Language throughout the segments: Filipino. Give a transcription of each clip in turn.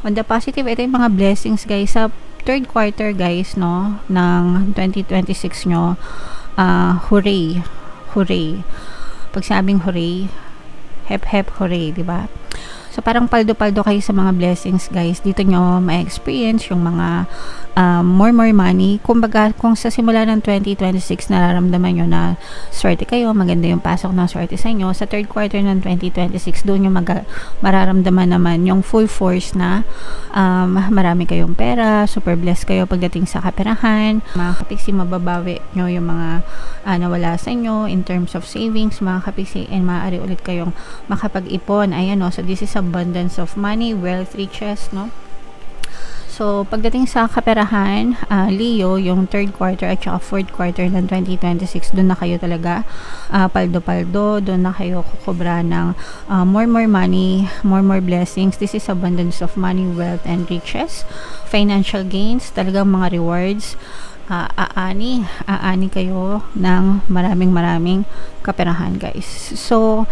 On the positive, ito yung mga blessings guys sa third quarter guys, no, ng 2026 nyo. Hooray, hooray. Pag sabing hooray, hep hep hooray, di ba? So parang paldo-paldo kayo sa mga blessings guys. Dito nyo ma-experience yung mga more money. Kumbaga, kung sa simula ng 2026 nararamdaman nyo na swerte kayo, maganda yung pasok ng swerte sa inyo, sa third quarter ng 2026 doon yung mararamdaman naman yung full force na marami kayong pera, super blessed kayo pagdating sa kaperahan. Mga kapiksi, mababawi nyo yung mga nawala sa inyo in terms of savings, mga kapiksi, and maaari ulit kayong makapag-ipon. Ayan, no? So this is abundance of money, wealth, riches, no? So, pagdating sa kaperahan, Leo, yung third quarter at saka fourth quarter ng 2026, doon na kayo talaga paldo-paldo, doon na kayo kukubra ng more money, more blessings. This is abundance of money, wealth, and riches. Financial gains, talagang mga rewards. Aani kayo ng maraming kaperahan, guys. So,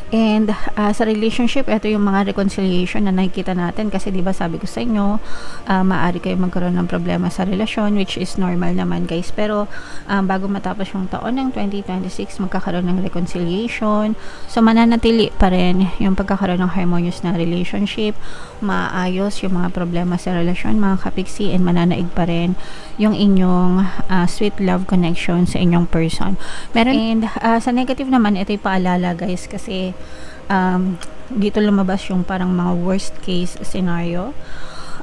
and sa relationship, ito yung mga reconciliation na nakikita natin kasi 'di ba sabi ko sa inyo, maaari kayo magkaroon ng problema sa relasyon, which is normal naman guys. Pero bago matapos yung taon ng 2026, magkakaroon ng reconciliation. So mananatili pa rin yung pagkakaroon ng harmonious na relationship, maayos yung mga problema sa relasyon, mga kapiksi, and mananaig pa rin yung inyong sweet love connection sa inyong person. Meron, and sa negative naman, ito yung paalala guys kasi dito lumabas yung parang mga worst case scenario.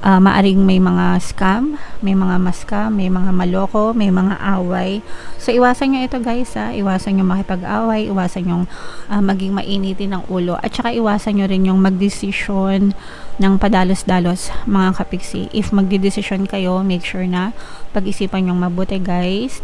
Maaring may mga scam, may mga maskam, may mga maloko, may mga away. So iwasan nyo ito guys, iwasan nyo makipag-away, iwasan nyo maging mainitin ng ulo, at saka iwasan nyo rin yung magdesisyon ng padalos-dalos, mga kapiksi. If magdidesisyon kayo, make sure na pag-isipan nyo mabuti guys.